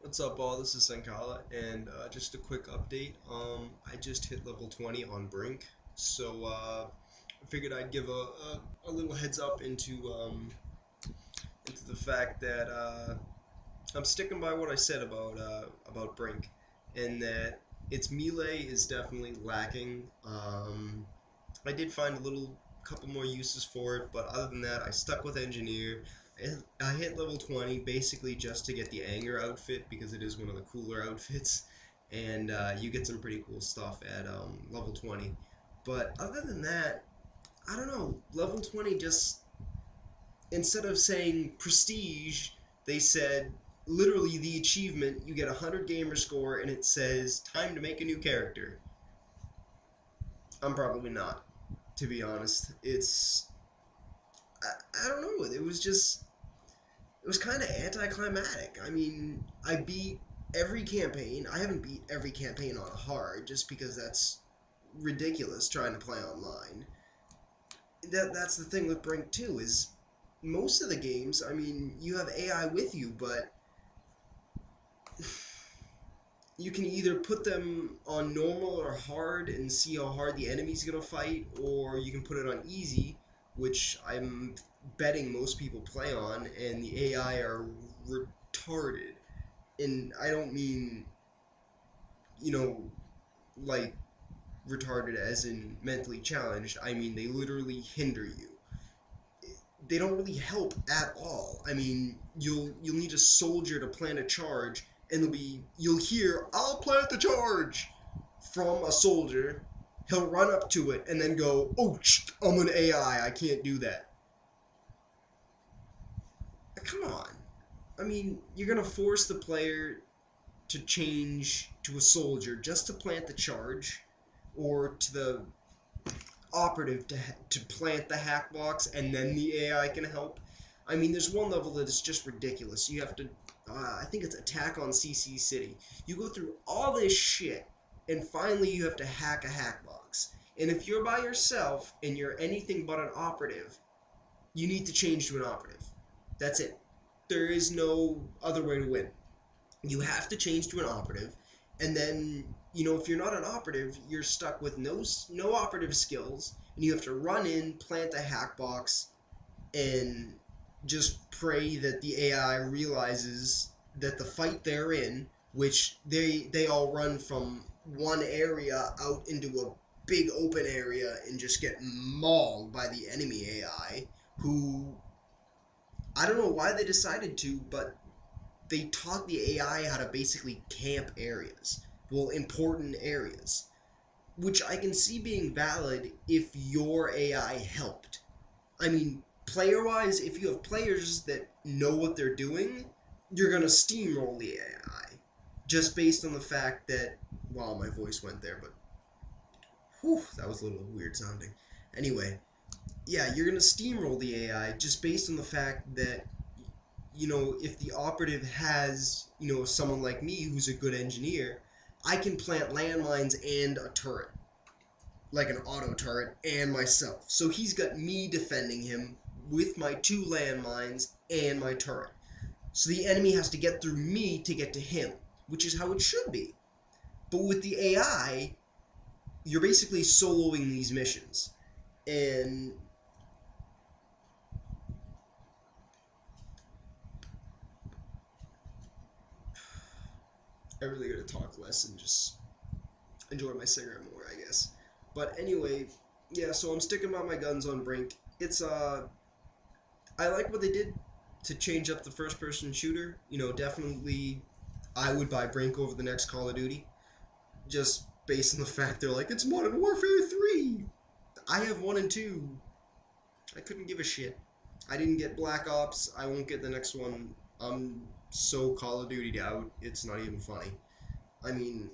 What's up, all? This is Sankala, and just a quick update. I just hit level 20 on Brink, so I figured I'd give a little heads up into the fact that I'm sticking by what I said about Brink, and that its melee is definitely lacking. I did find a little couple more uses for it, but other than that, I stuck with Engineer. I hit level 20 basically just to get the Anger outfit because it is one of the cooler outfits, and you get some pretty cool stuff at level 20. But other than that, I don't know. Level 20 just, instead of saying prestige, they said literally the achievement. You get a 100 gamer score, and it says time to make a new character. I'm probably not, to be honest. I don't know. It was kind of anticlimactic. I mean, I beat every campaign. I haven't beat every campaign on hard just because that's ridiculous trying to play online. That's the thing with Brink 2 is most of the games, I mean, you have AI with you, but you can either put them on normal or hard and see how hard the enemy's gonna fight, or you can put it on easy, which I'm betting most people play on, and the AI are retarded. And I don't mean, you know, like retarded as in mentally challenged. I mean they literally hinder you. They don't really help at all. I mean, you'll need a soldier to plant a charge, and you'll hear "I'll plant the charge" from a soldier. He'll run up to it and then go, "Oh, I'm an AI. I can't do that." Come on. I mean, you're gonna force the player to change to a soldier just to plant the charge, or to the operative to plant the hack box, and then the AI can help. I mean, there's one level that is just ridiculous. You have to, I think it's Attack on CC City. You go through all this shit, and finally you have to hack a hack box. And if you're by yourself and you're anything but an operative, you need to change to an operative. That's it. There is no other way to win. You have to change to an operative, and then if you're not an operative, you're stuck with no operative skills, and you have to run in, plant the hack box, and just pray that the AI realizes that the fight they're in, which they all run from one area out into a big open area and just get mauled by the enemy AI, who I don't know why they decided to, but they taught the AI how to basically camp areas, well, important areas, which I can see being valid if your AI helped. I mean, player wise, if you have players that know what they're doing, you're going to steamroll the AI. Just based on the fact that, wow, my voice went there, but whew, that was a little weird sounding. Anyway, yeah, you're going to steamroll the AI just based on the fact that if the operative has, someone like me who's a good engineer, I can plant landmines and a turret, like an auto turret, and myself. So he's got me defending him with my two landmines and my turret. So the enemy has to get through me to get to him, which is how it should be. But with the AI, you're basically soloing these missions. And I really gotta talk less and just enjoy my cigarette more, I guess. But anyway, yeah, so I'm sticking by my guns on Brink. I like what they did to change up the first person shooter. Definitely I would buy Brink over the next Call of Duty. Just based on the fact they're like, it's Modern Warfare 3! I have 1 and 2. I couldn't give a shit. I didn't get Black Ops. I won't get the next one. I'm so Call of Duty'd out, it's not even funny. I mean,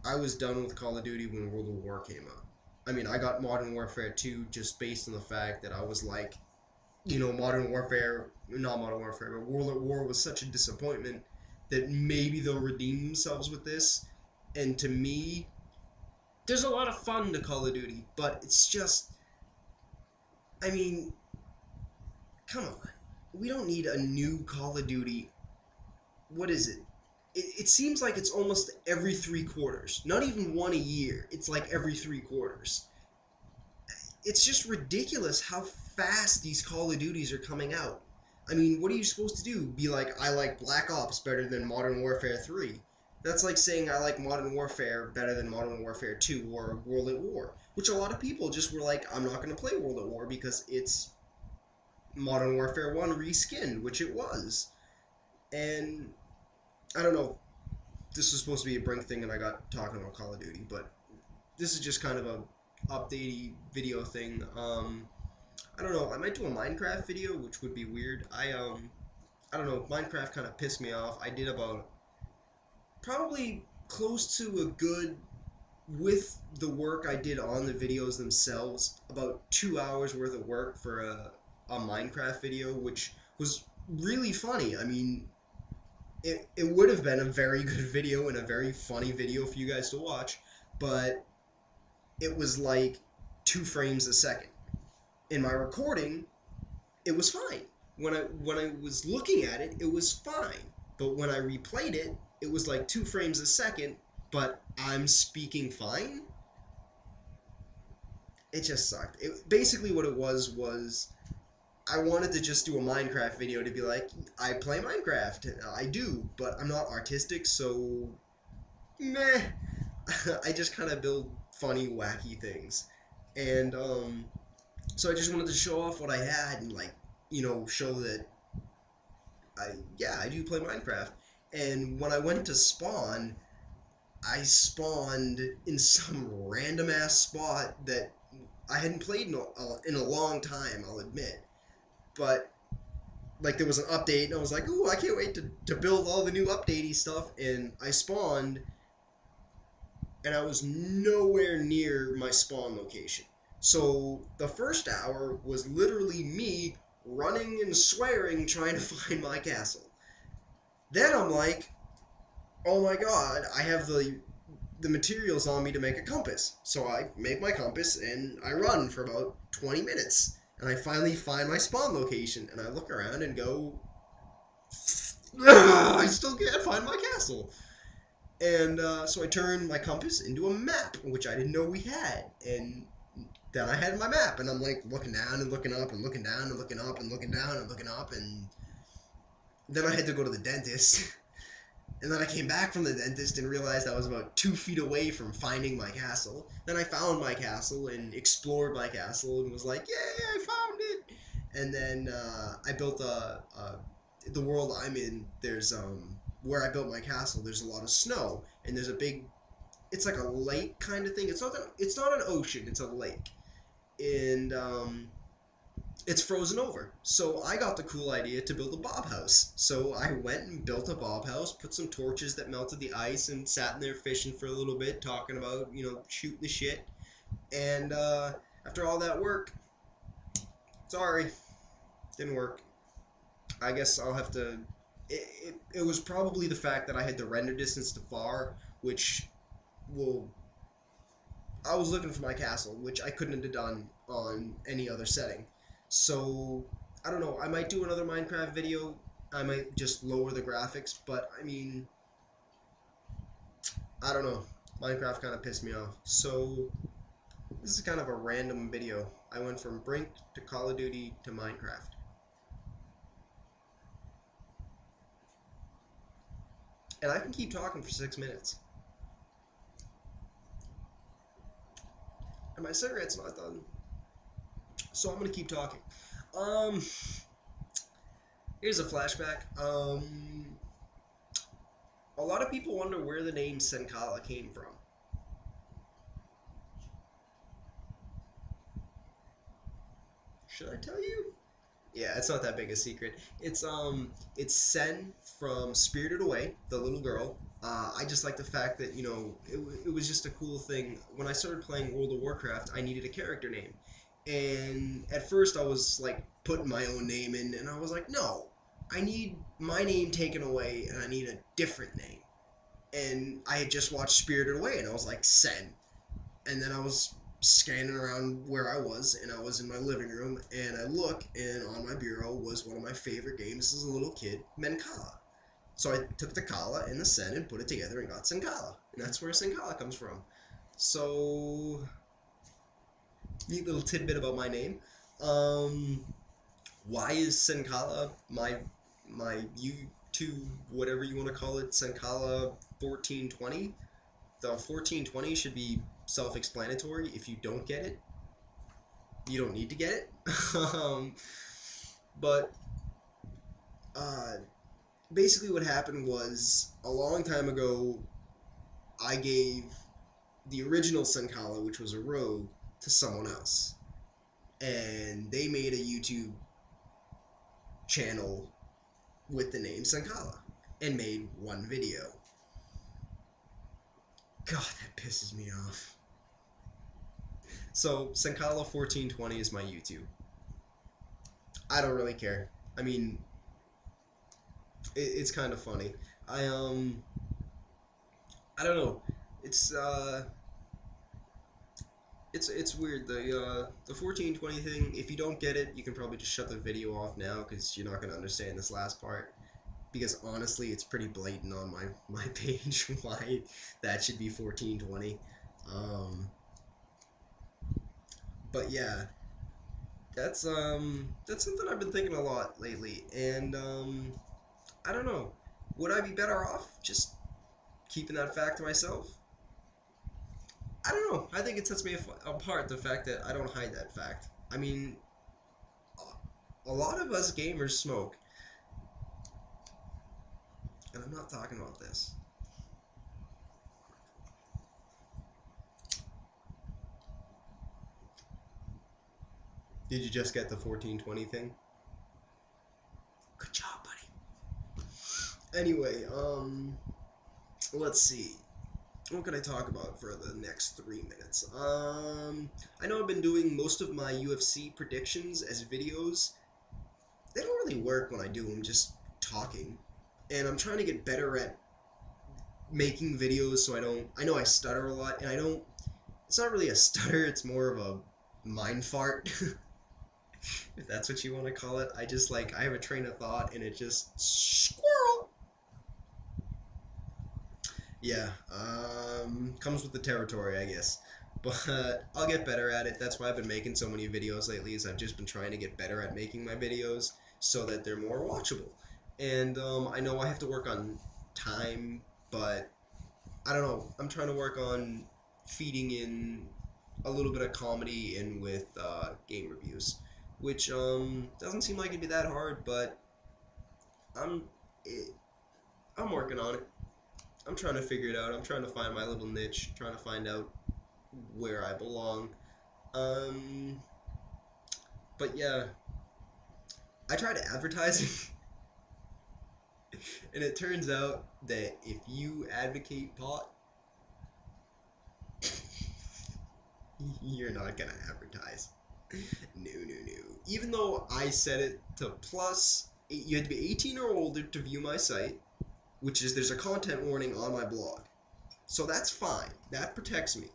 I was done with Call of Duty when World of War came out. I mean, I got Modern Warfare 2 just based on the fact that I was like, Modern Warfare, not Modern Warfare, but World at War was such a disappointment that maybe they'll redeem themselves with this. And to me, there's a lot of fun to Call of Duty, but it's just, I mean, come on. We don't need a new Call of Duty. What is it? it seems like it's almost every 3 quarters. Not even one a year. It's like every 3 quarters. It's just ridiculous how fast these Call of Duties are coming out. I mean, what are you supposed to do? Be like, I like Black Ops better than Modern Warfare 3. That's like saying I like Modern Warfare better than Modern Warfare 2 or World at War. Which a lot of people just were like, I'm not going to play World at War because it's Modern Warfare 1 reskinned, which it was. And I don't know, this was supposed to be a Brink thing and I got talking about Call of Duty, but this is just kind of a updatey video thing. I don't know, I might do a Minecraft video, which would be weird. I don't know, Minecraft kind of pissed me off. I did about probably close to a good, with the work I did on the videos themselves, about 2 hours worth of work for a Minecraft video, which was really funny. I mean, it would have been a very good video and a very funny video for you guys to watch, but it was like 2 frames a second. In my recording, it was fine. When I was looking at it, it was fine. But when I replayed it, it was like 2 frames a second, but I'm speaking fine. It just sucked. Basically what it was I wanted to just do a Minecraft video to be like, I play Minecraft. I do, but I'm not artistic, so meh. I just kind of build funny, wacky things. And so I just wanted to show off what I had and, like, you know, show that I do play Minecraft. And when I went to spawn, I spawned in some random ass spot that I hadn't played in a long time, I'll admit. But like there was an update and I was like, ooh, I can't wait to build all the new updatey stuff. And I spawned and I was nowhere near my spawn location. So the first hour was literally me running and swearing trying to find my castle. Then I'm like, oh my god, I have the materials on me to make a compass. So I make my compass and I run for about 20 minutes. And I finally find my spawn location and I look around and go, I still can't find my castle. And so I turned my compass into a map, which I didn't know we had. And then I had my map, and I'm like looking down and looking up and looking down and looking up and looking down and looking up, and then I had to go to the dentist. And then I came back from the dentist and realized I was about 2 feet away from finding my castle. Then I found my castle and explored my castle and was like, yay, I found it! And then I built the world I'm in, there's, where I built my castle, there's a lot of snow. And there's a big, it's like a lake kind of thing. It's not an ocean, it's a lake. And, it's frozen over. So I got the cool idea to build a bob house. So I went and built a bob house, put some torches that melted the ice, and sat in there fishing for a little bit, talking about, you know, shooting the shit. And after all that work, sorry, didn't work. I guess I'll have to... It was probably the fact that I had the render distance to far, which will... I was looking for my castle, which I couldn't have done on any other setting. So, I don't know, I might do another Minecraft video, I might just lower the graphics, but, I mean, I don't know, Minecraft kind of pissed me off. So, this is kind of a random video. I went from Brink to Call of Duty to Minecraft. And I can keep talking for 6 minutes. And my cigarette's not done. So I'm gonna keep talking. Here's a flashback. A lot of people wonder where the name Senkala came from. Should I tell you? Yeah, it's not that big a secret. It's Sen from Spirited Away, the little girl. I just like the fact that, you know, it was just a cool thing. When I started playing World of Warcraft, I needed a character name. And at first I was like putting my own name in, and I was like, no, I need my name taken away and I need a different name. And I had just watched Spirited Away and I was like, Sen. And then I was scanning around where I was, and I was in my living room, and I look, and on my bureau was one of my favorite games as a little kid, Menkala. So I took the Kala and the Sen and put it together and got Senkala. And that's where Senkala comes from. So, neat little tidbit about my name. Why is Senkala my YouTube, whatever you want to call it, Senkala 1420? The 1420 should be self-explanatory. If you don't get it, you don't need to get it. But basically what happened was, a long time ago, I gave the original Senkala, which was a rogue, to someone else. And they made a YouTube channel with the name Senkala and made one video. God, that pisses me off. So, Senkala 1420 is my YouTube. I don't really care. I mean, it's kind of funny. I don't know. It's weird. The 1420 thing, if you don't get it, you can probably just shut the video off now, because you're not going to understand this last part. Because honestly, it's pretty blatant on my page why that should be 1420. But yeah, that's something I've been thinking a lot lately, and I don't know. Would I be better off just keeping that fact to myself? I don't know. I think it sets me apart, the fact that I don't hide that fact. I mean, a lot of us gamers smoke. And I'm not talking about this. Did you just get the 1420 thing? Good job, buddy. Anyway, let's see. What can I talk about for the next 3 minutes? I know I've been doing most of my UFC predictions as videos. They don't really work when I do them just talking. And I'm trying to get better at making videos so I know I stutter a lot, and it's not really a stutter, it's more of a mind fart. If that's what you want to call it. I have a train of thought and it just squirrel. Yeah, comes with the territory, I guess. But I'll get better at it. That's why I've been making so many videos lately, is I've just been trying to get better at making my videos so that they're more watchable. And I know I have to work on time, but I don't know. I'm trying to work on feeding in a little bit of comedy in with game reviews, which doesn't seem like it'd be that hard, but I'm working on it. I'm trying to figure it out. I'm trying to find my little niche, trying to find out where I belong. But yeah, I tried advertising, and it turns out that if you advocate pot, you're not gonna advertise. No. Even though I set it to plus, you had to be 18 or older to view my site, there's a content warning on my blog. So that's fine. That protects me.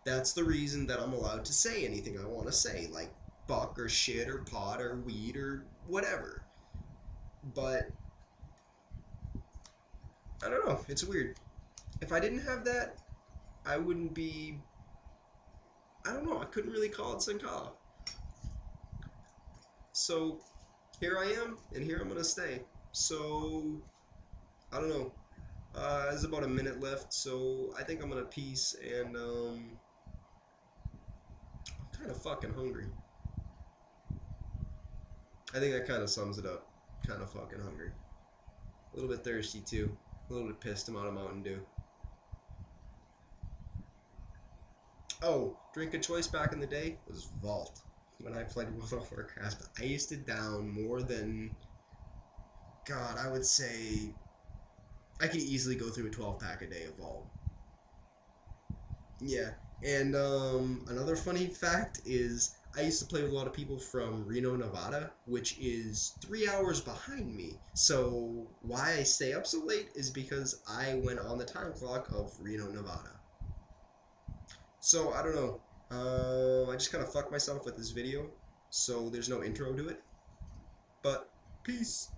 That's the reason that I'm allowed to say anything I want to say, like fuck or shit or pot or weed or whatever. But I don't know. It's weird. If I didn't have that, I wouldn't be. I don't know. I couldn't really call it Senkala. So here I am, and here I'm gonna stay. So I don't know. There's about a minute left, so I think I'm gonna peace, and I'm kind of fucking hungry. I think that kind of sums it up. Kind of fucking hungry. A little bit thirsty too. A little bit pissed I'm out of Mountain Dew. Oh, drink of choice back in the day was Vault. When I played World of Warcraft, I used to down more than, God, I would say I could easily go through a 12-pack a day of Vault. Yeah, and another funny fact is I used to play with a lot of people from Reno, Nevada, which is 3 hours behind me. So why I stay up so late is because I went on the time clock of Reno, Nevada. So I don't know. I just kind of fucked myself with this video, so there's no intro to it. But peace.